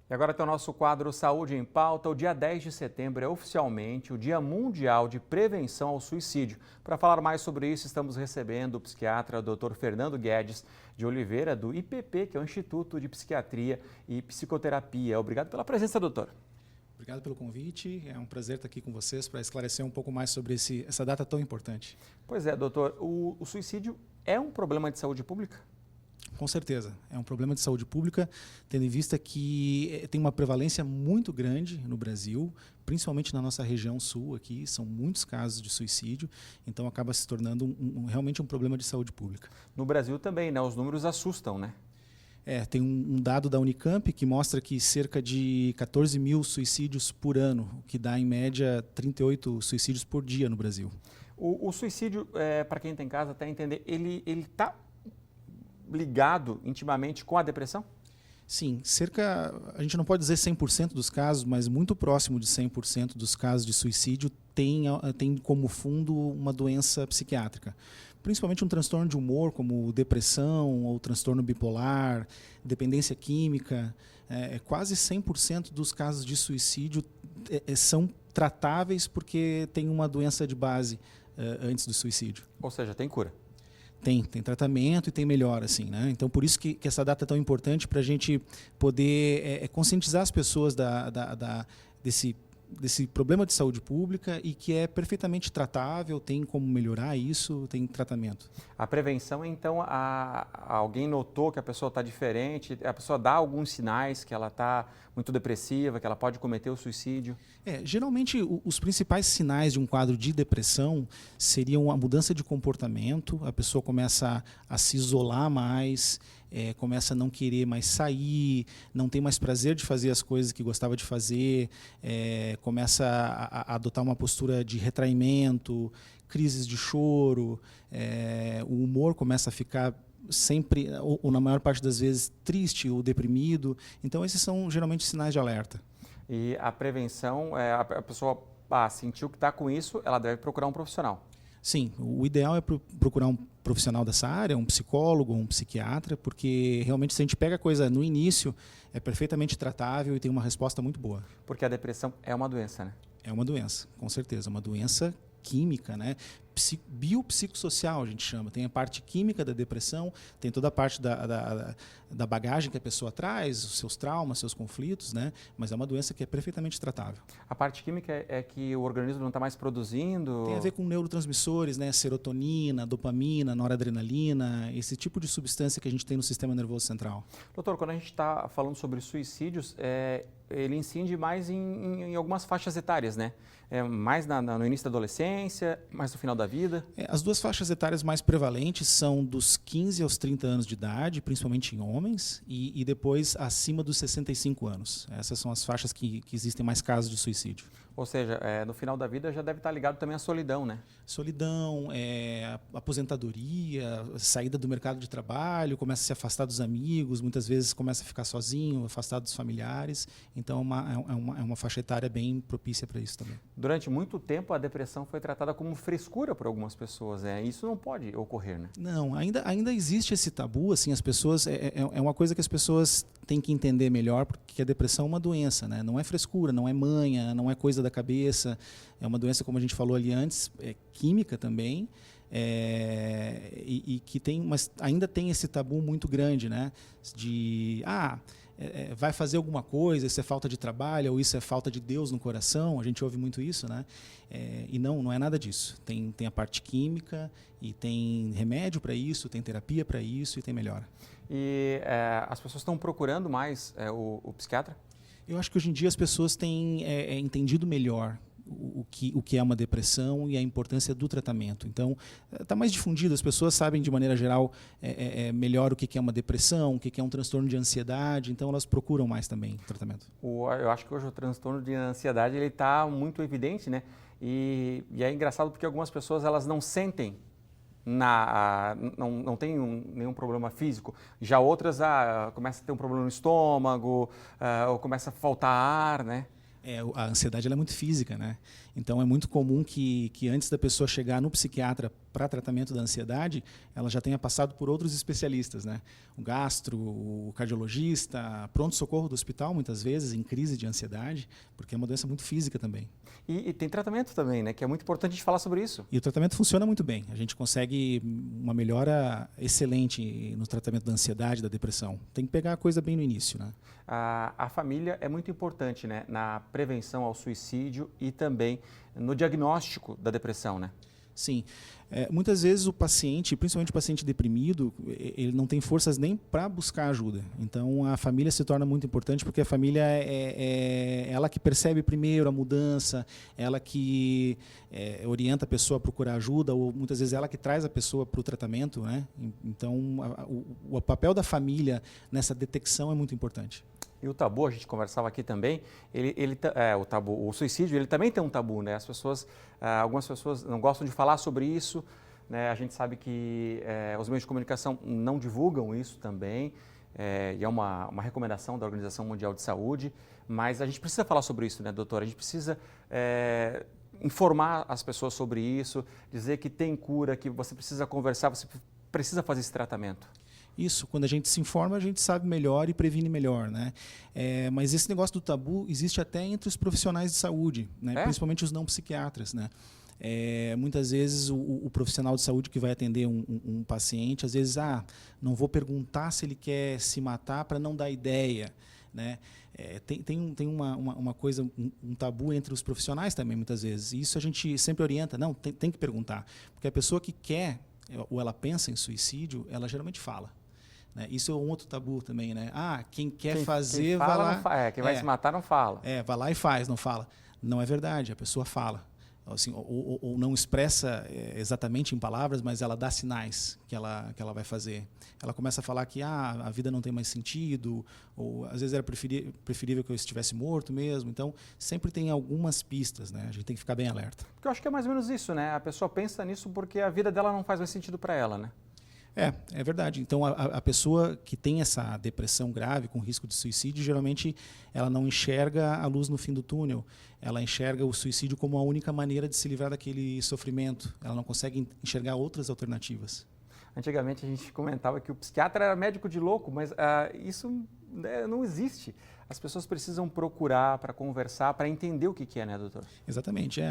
E agora tem o nosso quadro Saúde em Pauta. O dia 10 de setembro é oficialmente o Dia Mundial de Prevenção ao Suicídio. Para falar mais sobre isso, estamos recebendo o psiquiatra Dr. Fernando Guedes de Oliveira, do IPP, que é o Instituto de Psiquiatria e Psicoterapia. Obrigado pela presença, doutor. Obrigado pelo convite. É um prazer estar aqui com vocês para esclarecer um pouco mais sobre essa data tão importante. Pois é, doutor. O suicídio é um problema de saúde pública? Com certeza, é um problema de saúde pública, tendo em vista que tem uma prevalência muito grande no Brasil, principalmente na nossa região sul aqui, são muitos casos de suicídio, então acaba se tornando realmente um problema de saúde pública. No Brasil também, né? Os números assustam, né? Tem um dado da Unicamp que mostra que cerca de 14 mil suicídios por ano, o que dá em média 38 suicídios por dia no Brasil. O suicídio, para quem tem em casa até entender, ele está ligado intimamente com a depressão? Sim, a gente não pode dizer 100% dos casos, mas muito próximo de 100% dos casos de suicídio tem como fundo uma doença psiquiátrica. Principalmente um transtorno de humor, como depressão ou transtorno bipolar, dependência química. Quase 100% dos casos de suicídio são tratáveis porque tem uma doença de base antes do suicídio. Ou seja, tem cura? Tem tratamento e tem melhora, assim, né? Então, por isso que essa data é tão importante para a gente poder conscientizar as pessoas desse problema de saúde pública e que é perfeitamente tratável, tem como melhorar isso, tem tratamento. A prevenção, então, alguém notou que a pessoa está diferente, a pessoa dá alguns sinais que ela está muito depressiva, que ela pode cometer o suicídio? Geralmente, os principais sinais de um quadro de depressão seriam a mudança de comportamento, a pessoa começa a se isolar mais, começa a não querer mais sair, não tem mais prazer de fazer as coisas que gostava de fazer, começa a adotar uma postura de retraimento, crises de choro, o humor começa a ficar sempre, ou na maior parte das vezes, triste ou deprimido. Então, esses são geralmente sinais de alerta. E a prevenção, a pessoa sentiu que está com isso, ela deve procurar um profissional. Sim, o ideal é procurar um profissional dessa área, um psicólogo, um psiquiatra, porque realmente se a gente pega a coisa no início, é perfeitamente tratável e tem uma resposta muito boa. Porque a depressão é uma doença, né? É uma doença, com certeza, uma doença química, né? Biopsicossocial, a gente chama. Tem a parte química da depressão, tem toda a parte da bagagem que a pessoa traz, os seus traumas, seus conflitos, né? Mas é uma doença que é perfeitamente tratável. A parte química é que o organismo não está mais produzindo? Tem a ver com neurotransmissores, né? Serotonina, dopamina, noradrenalina, esse tipo de substância que a gente tem no sistema nervoso central. Doutor, quando a gente está falando sobre suicídios, ele incide mais em algumas faixas etárias, né? Mais no início da adolescência, mais no final da vida? As duas faixas etárias mais prevalentes são dos 15 aos 30 anos de idade, principalmente em homens, e depois acima dos 65 anos. Essas são as faixas que existem mais casos de suicídio. Ou seja, no final da vida já deve estar ligado também à solidão, né? Solidão, aposentadoria, saída do mercado de trabalho, começa a se afastar dos amigos, muitas vezes começa a ficar sozinho, afastado dos familiares. Então é uma faixa etária bem propícia para isso também. Durante muito tempo a depressão foi tratada como frescura por algumas pessoas, né? Isso não pode ocorrer, né? Não, ainda existe esse tabu, assim, as pessoas, é uma coisa que as pessoas têm que entender melhor, porque a depressão é uma doença, né? Não é frescura, não é manha, não é coisa da cabeça, é uma doença, como a gente falou ali antes, química também, e que mas ainda tem esse tabu muito grande, né? De, vai fazer alguma coisa, isso é falta de trabalho, ou isso é falta de Deus no coração, a gente ouve muito isso, né? E não é nada disso. Tem a parte química, e tem remédio para isso, tem terapia para isso, e tem melhora. E as pessoas estão procurando mais o psiquiatra? Eu acho que hoje em dia as pessoas têm entendido melhor o que é uma depressão e a importância do tratamento. Então, está mais difundido, as pessoas sabem de maneira geral melhor o que é uma depressão, o que é um transtorno de ansiedade, então elas procuram mais também o tratamento. Eu acho que hoje o transtorno de ansiedade está muito evidente, né? E é engraçado porque algumas pessoas elas não sentem, não tem nenhum problema físico, já outras começam a ter um problema no estômago, ou começa a faltar ar, né? A ansiedade ela é muito física, né? Então é muito comum que antes da pessoa chegar no psiquiatra para tratamento da ansiedade, ela já tenha passado por outros especialistas, né? O gastro, o cardiologista, pronto-socorro do hospital, muitas vezes, em crise de ansiedade, porque é uma doença muito física também. E tem tratamento também, né? Que é muito importante a gente falar sobre isso. E o tratamento funciona muito bem. A gente consegue uma melhora excelente no tratamento da ansiedade, da depressão. Tem que pegar a coisa bem no início, né? A família é muito importante, né? Na prevenção ao suicídio e também no diagnóstico da depressão, né? Sim. Muitas vezes o paciente, principalmente o paciente deprimido, ele não tem forças nem para buscar ajuda. Então a família se torna muito importante porque a família é ela que percebe primeiro a mudança, ela que orienta a pessoa a procurar ajuda, ou muitas vezes ela que traz a pessoa para o tratamento, né? Então o papel da família nessa detecção é muito importante. E o tabu, a gente conversava aqui também, o tabu, o suicídio, ele também tem um tabu, né? Algumas pessoas não gostam de falar sobre isso, né? A gente sabe que os meios de comunicação não divulgam isso também, e é uma recomendação da Organização Mundial de Saúde, mas a gente precisa falar sobre isso, né, doutora? A gente precisa informar as pessoas sobre isso, dizer que tem cura, que você precisa conversar, você precisa fazer esse tratamento. Isso, quando a gente se informa, a gente sabe melhor e previne melhor, né? Mas esse negócio do tabu existe até entre os profissionais de saúde, né? Principalmente os não psiquiatras, né? Muitas vezes o profissional de saúde que vai atender um paciente, às vezes, não vou perguntar se ele quer se matar para não dar ideia, né? Tem uma coisa, um tabu entre os profissionais também, muitas vezes. E isso a gente sempre orienta, não, tem que perguntar. Porque a pessoa que quer ou ela pensa em suicídio, ela geralmente fala. Isso é um outro tabu também, né? Quem quer fazer, vai lá... Quem vai se matar não fala. Vai lá e faz, não fala. Não é verdade, a pessoa fala. Assim, ou não expressa exatamente em palavras, mas ela dá sinais que ela vai fazer. Ela começa a falar que a vida não tem mais sentido, ou às vezes era preferível que eu estivesse morto mesmo. Então, sempre tem algumas pistas, né? A gente tem que ficar bem alerta. Porque eu acho que é mais ou menos isso, né? A pessoa pensa nisso porque a vida dela não faz mais sentido para ela, né? É verdade. Então, a pessoa que tem essa depressão grave, com risco de suicídio, geralmente ela não enxerga a luz no fim do túnel. Ela enxerga o suicídio como a única maneira de se livrar daquele sofrimento. Ela não consegue enxergar outras alternativas. Antigamente a gente comentava que o psiquiatra era médico de louco, mas isso não existe. As pessoas precisam procurar para conversar, para entender o que é, né, doutor? Exatamente.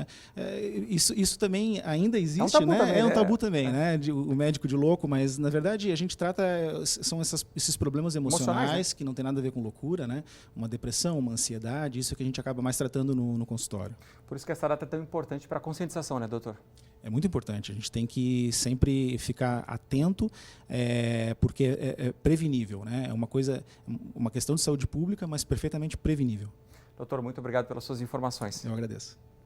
Isso também ainda existe, é um tabu, né? Também, é um tabu também, né? O médico de louco, mas na verdade a gente trata, são esses problemas emocionais, né? Que não tem nada a ver com loucura, né? Uma depressão, uma ansiedade, isso que a gente acaba mais tratando no consultório. Por isso que essa data é tão importante para a conscientização, né, doutor? É muito importante, a gente tem que sempre ficar atento, porque é prevenível, né? É uma questão de saúde pública, mas perfeitamente prevenível. Doutor, muito obrigado pelas suas informações. Eu agradeço.